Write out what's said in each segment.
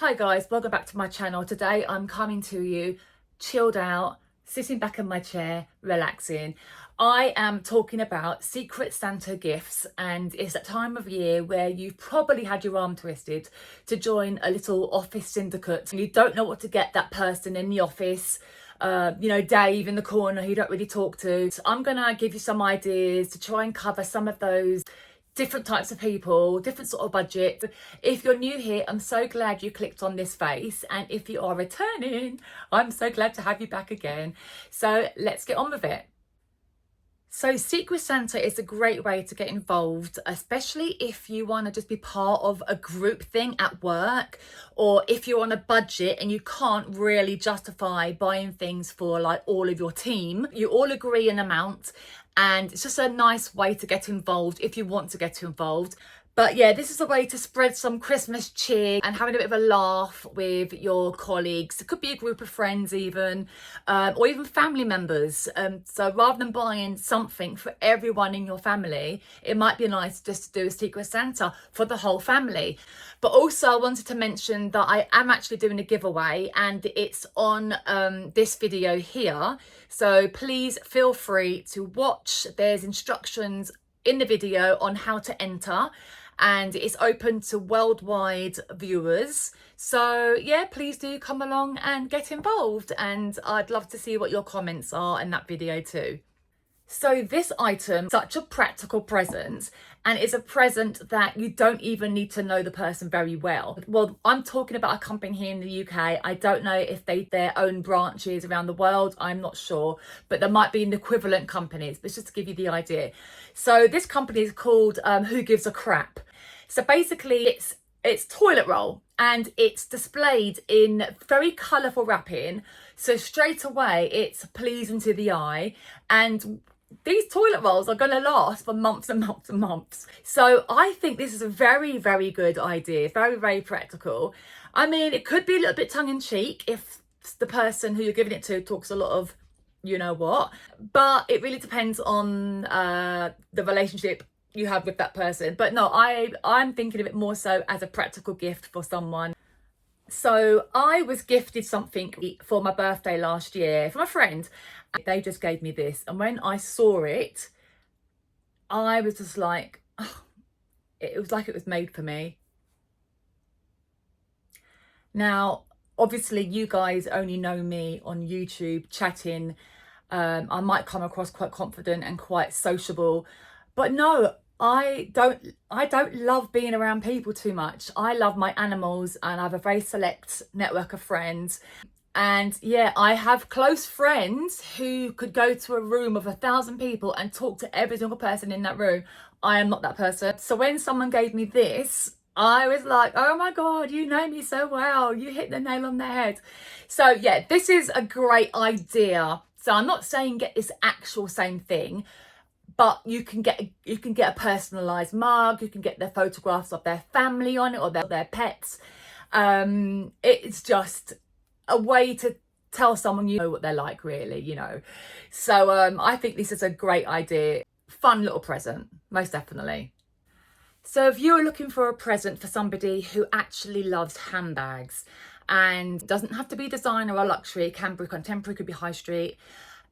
Hi guys, welcome back to my channel. Today I'm coming to you chilled out, sitting back in my chair, relaxing. I am talking about Secret Santa gifts, and it's that time of year where you've probably had your arm twisted to join a little office syndicate and you don't know what to get that person in the office. Dave in the corner who you don't really talk to. So I'm gonna give you some ideas to try and cover some of those different types of people, different sort of budget. If you're new here, I'm so glad you clicked on this face, and if you are returning, I'm so glad to have you back again. So let's get on with it. So Secret Santa is a great way to get involved, especially if you want to just be part of a group thing at work, or if you're on a budget and you can't really justify buying things for like all of your team. You all agree an amount, and it's just a nice way to get involved if you want to get involved. But yeah, this is a way to spread some Christmas cheer and having a bit of a laugh with your colleagues. It could be a group of friends even, or even family members. So rather than buying something for everyone in your family, it might be nice just to do a Secret Santa for the whole family. But also I wanted to mention that I am actually doing a giveaway, and it's on this video here. So please feel free to watch. There's instructions in the video on how to enter, and it's open to worldwide viewers. So yeah, please do come along and get involved, and I'd love to see what your comments are in that video too. So this item, such a practical present, and it's a present that you don't even need to know the person very well. Well, I'm talking about a company here in the UK. I don't know if their own branches around the world, I'm not sure, but there might be an equivalent companies, but just to give you the idea. So this company is called Who Gives a Crap. So basically it's toilet roll, and it's displayed in very colourful wrapping. So straight away it's pleasing to the eye, and these toilet rolls are going to last for months and months and months. So I think this is a very, very good idea. Very, very practical. I mean, it could be a little bit tongue-in-cheek if the person who you're giving it to talks a lot of you know what, but it really depends on the relationship you have with that person. But no, I'm thinking of it more so as a practical gift for someone. So I was gifted something for my birthday last year from a friend. They just gave me this, and when I saw it, I was just like, oh, it was like it was made for me. Now, obviously you guys only know me on YouTube chatting. I might come across quite confident and quite sociable, but no, I don't love being around people too much. I love my animals, and I have a very select network of friends. And yeah, I have close friends who could go to a room of 1,000 people and talk to every single person in that room. I am not that person. So when someone gave me this, I was like, oh my God, you know me so well. You hit the nail on the head. So yeah, this is a great idea. So I'm not saying get this actual same thing, but you can get a personalised mug. You can get their photographs of their family on it, or their pets. It's just a way to tell someone you know what they're like, really, you know. So I think this is a great idea. Fun little present, most definitely. So if you're looking for a present for somebody who actually loves handbags, and doesn't have to be designer or luxury, it can be contemporary, could be high street.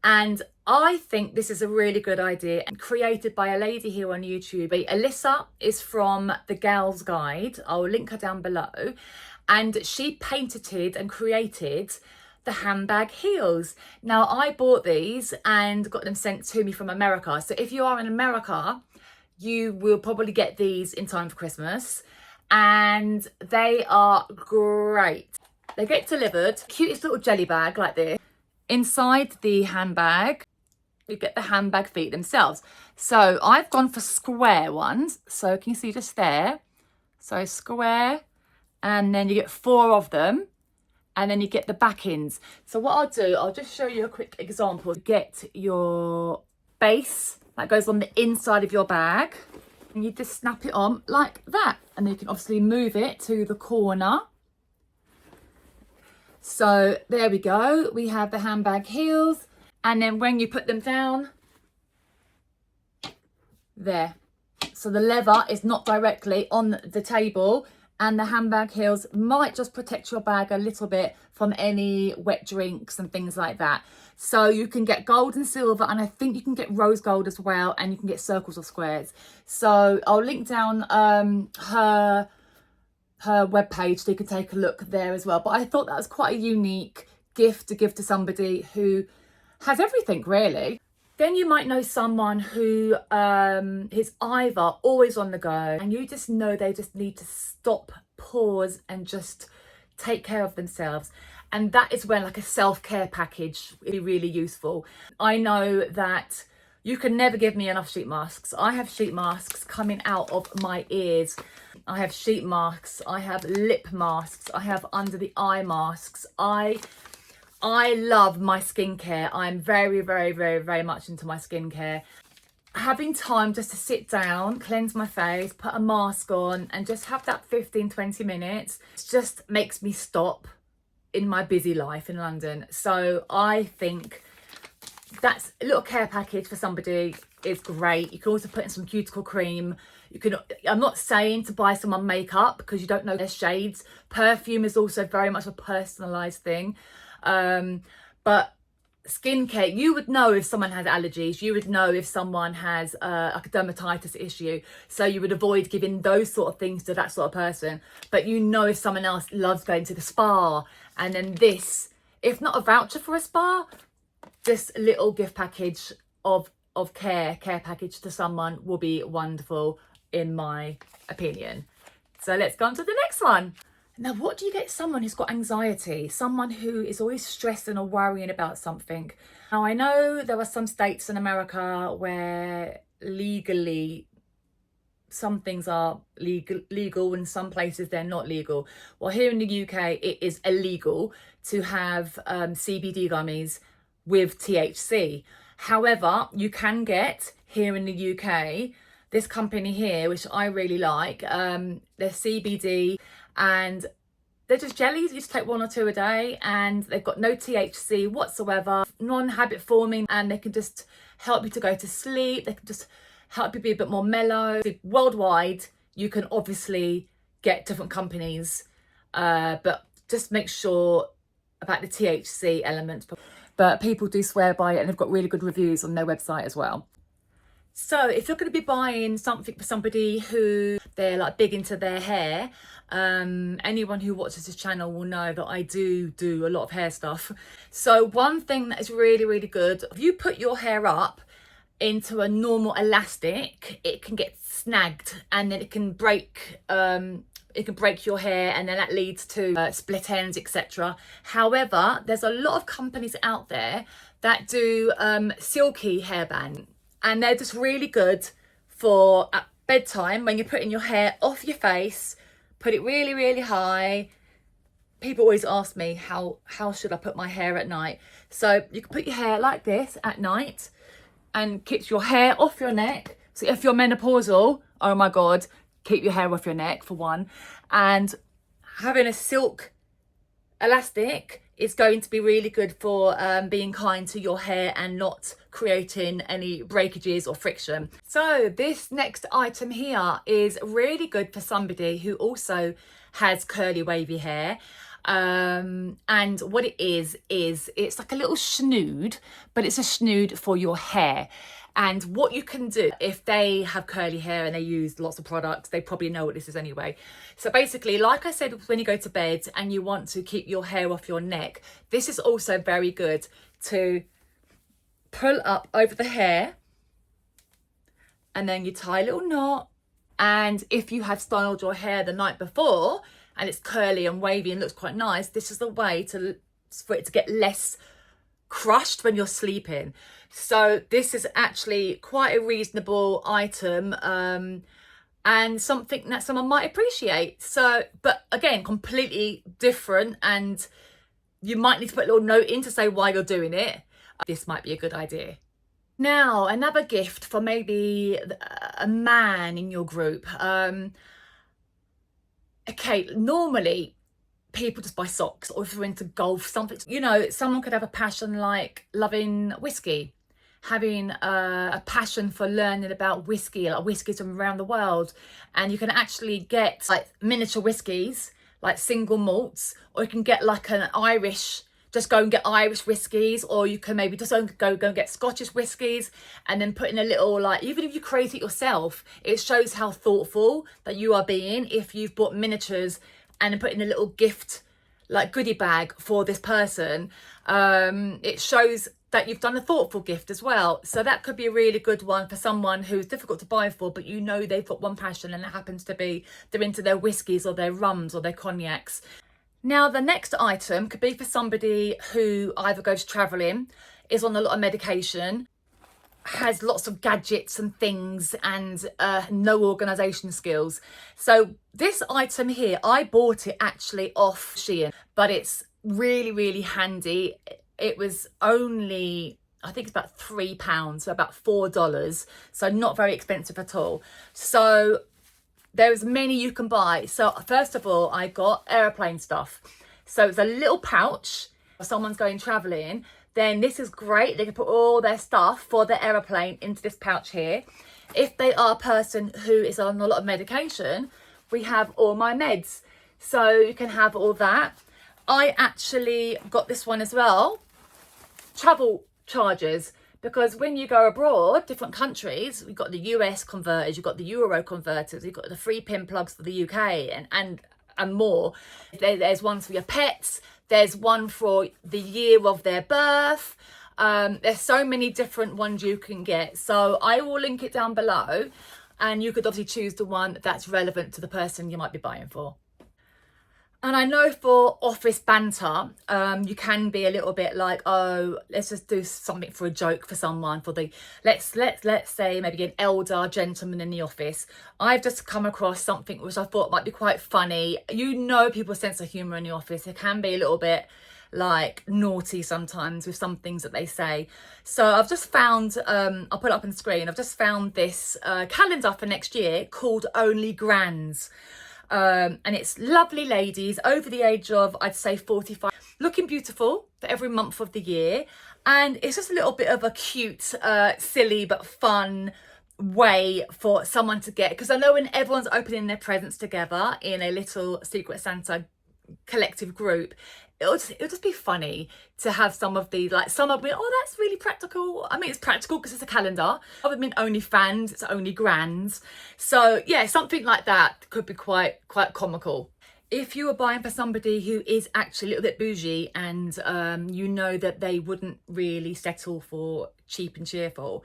And I think this is a really good idea, and created by a lady here on YouTube. Alyssa is from The Girl's Guide. I'll link her down below. And she painted and created the handbag heels. Now, I bought these and got them sent to me from America. So if you are in America, you will probably get these in time for Christmas. And they are great. They get delivered, cutest little jelly bag like this. Inside the handbag, you get the handbag feet themselves. So I've gone for square ones. So can you see just there? So square, and then you get 4 of them, and then you get the backings. So what I'll do, I'll just show you a quick example. Get your base that goes on the inside of your bag, and you just snap it on like that, and then you can obviously move it to the corner. So there we go, we have the handbag heels, and then when you put them down, there. So the leather is not directly on the table, And the handbag heels might just protect your bag a little bit from any wet drinks and things like that. So you can get gold and silver, and I think you can get rose gold as well, and you can get circles or squares. So I'll link down her webpage so you can take a look there as well. But I thought that was quite a unique gift to give to somebody who has everything really. Then you might know someone who is either always on the go, and you just know they just need to stop, pause, and just take care of themselves. And that is when like a self-care package would be really useful. I know that you can never give me enough sheet masks. I have sheet masks coming out of my ears. I have sheet masks. I have lip masks. I have under the eye masks. I love my skincare. I'm very, very, very, very much into my skincare. Having time just to sit down, cleanse my face, put a mask on, and just have that 15-20 minutes just makes me stop in my busy life in London. So I think that's a little care package for somebody is great. You can also put in some cuticle cream. You can, I'm not saying to buy someone makeup because you don't know their shades. Perfume is also very much a personalised thing. But skincare, you would know if someone has allergies, you would know if someone has like a dermatitis issue, so you would avoid giving those sort of things to that sort of person. But you know if someone else loves going to the spa, and then this, if not a voucher for a spa, this little gift package of care package to someone will be wonderful in my opinion. So let's go on to the next one. Now, what do you get someone who's got anxiety? Someone who is always stressing or worrying about something. Now, I know there are some states in America where legally some things are legal and some places they're not legal. Well, here in the UK, it is illegal to have CBD gummies with THC. However, you can get here in the UK, this company here, which I really like, they're CBD, and they're just jellies. You just take one or two a day, and they've got no THC whatsoever, non-habit forming, and they can just help you to go to sleep. They can just help you be a bit more mellow. Worldwide, you can obviously get different companies, but just make sure about the THC element. But people do swear by it, and they've got really good reviews on their website as well. So if you're going to be buying something for somebody who they're like big into their hair, anyone who watches this channel will know that I do a lot of hair stuff. So one thing that is really, really good, if you put your hair up into a normal elastic, it can get snagged, and then it can break your hair, and then that leads to split ends, etc. However, there's a lot of companies out there that do silky hairband, and they're just really good for at bedtime when you're putting your hair off your face. Put it really, really high. People always ask me how should I put my hair at night. So you can put your hair like this at night and keeps your hair off your neck. So if you're menopausal, oh my God, keep your hair off your neck for one. And having a silk elastic is going to be really good for being kind to your hair and not creating any breakages or friction. So this next item here is really good for somebody who also has curly wavy hair. And what it is it's like a little snood, but it's a snood for your hair. And what you can do if they have curly hair and they use lots of products, they probably know what this is anyway. So basically, like I said, when you go to bed and you want to keep your hair off your neck, this is also very good to pull up over the hair, and then you tie a little knot. And if you have styled your hair the night before and it's curly and wavy and looks quite nice, this is the way for it to get less crushed when you're sleeping. So this is actually quite a reasonable item, and something that someone might appreciate. So, but again, completely different, and you might need to put a little note in to say why you're doing it. This might be a good idea. Now, another gift for maybe a man in your group. Okay, normally people just buy socks, or if you're into golf, something, you know, someone could have a passion like loving whiskey. having a passion for learning about whiskey, like whiskies from around the world, and you can actually get like miniature whiskies, like single malts, or you can get like an Irish, just go and get Irish whiskies, or you can maybe just go and get Scottish whiskies, and then put in a little, like, even if you create it yourself, it shows how thoughtful that you are being if you've bought miniatures and then put in a little gift, like goodie bag for this person. It shows that you've done a thoughtful gift as well. So that could be a really good one for someone who's difficult to buy for, but you know they've got one passion, and it happens to be they're into their whiskies or their rums or their cognacs. Now, the next item could be for somebody who either goes traveling, is on a lot of medication, has lots of gadgets and things, and no organisation skills. So this item here, I bought it actually off Shein, but it's really, really handy. It was only, I think it's about £3, so about $4, so not very expensive at all. So there's many you can buy. So first of all, I got airplane stuff. So it's a little pouch. If someone's going traveling, then this is great. They can put all their stuff for the aeroplane into this pouch here. If they are a person who is on a lot of medication, we have all my meds. So you can have all that. I actually got this one as well. Travel charges. Because when you go abroad, different countries, we've got the US converters, you've got the Euro converters, you've got the 3-pin plugs for the UK and more. There's ones for your pets. There's one for the year of their birth. There's so many different ones you can get. So I will link it down below, and you could obviously choose the one that's relevant to the person you might be buying for. And I know for office banter, you can be a little bit like, oh, let's just do something for a joke for someone, for the, let's say maybe an elder gentleman in the office. I've just come across something which I thought might be quite funny. You know, people's sense of humour in the office, it can be a little bit like naughty sometimes with some things that they say. So I've just found, I'll put it up on the screen, I've just found this calendar for next year called Only Grands. And it's lovely ladies over the age of, I'd say 45, looking beautiful for every month of the year. And it's just a little bit of a cute, silly but fun way for someone to get, because I know when everyone's opening their presents together in a little Secret Santa collective group, it'll just be funny to have some of these, like some of me, oh, that's really practical. I mean, it's practical because it's a calendar. Other than only fans, it's only grands. So yeah, something like that could be quite comical. If you are buying for somebody who is actually a little bit bougie, and you know that they wouldn't really settle for cheap and cheerful,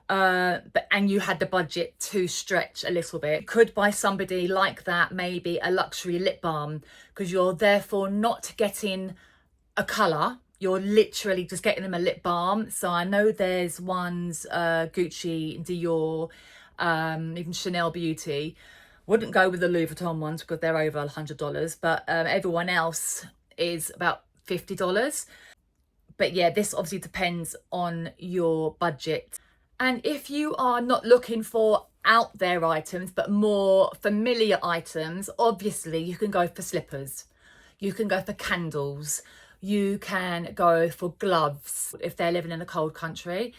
and you had the budget to stretch a little bit, you could buy somebody like that maybe a luxury lip balm, because you're therefore not getting a colour, you're literally just getting them a lip balm. So I know there's ones, Gucci, Dior, even Chanel Beauty. Wouldn't go with the Louis Vuitton ones because they're over $100, but everyone else is about $50. But yeah, this obviously depends on your budget. And if you are not looking for out there items, but more familiar items, obviously you can go for slippers, you can go for candles, you can go for gloves if they're living in a cold country.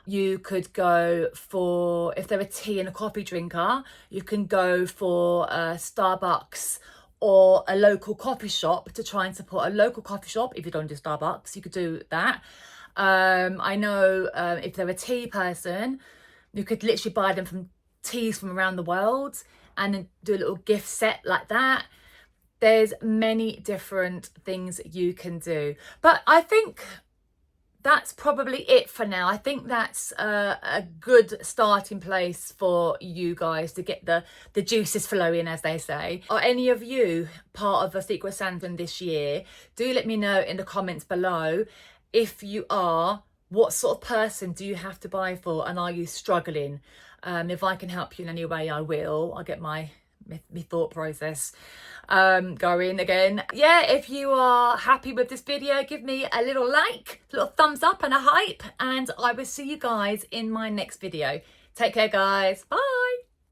You could go for, if they're a tea and a coffee drinker, you can go for Starbucks or a local coffee shop to try and support a local coffee shop. If you don't do Starbucks, you could do that. I know if they're a tea person, you could literally buy them from teas from around the world and then do a little gift set like that. There's many different things you can do. But I think that's probably it for now. I think that's a good starting place for you guys to get the juices flowing, as they say. Are any of you part of a Secret Santa this year? Do let me know in the comments below. If you are, what sort of person do you have to buy for, and are you struggling? If I can help you in any way, I will. I'll get my thought process going again. Yeah, if you are happy with this video, give me a little like, a little thumbs up and a hype, and I will see you guys in my next video. Take care, guys. Bye.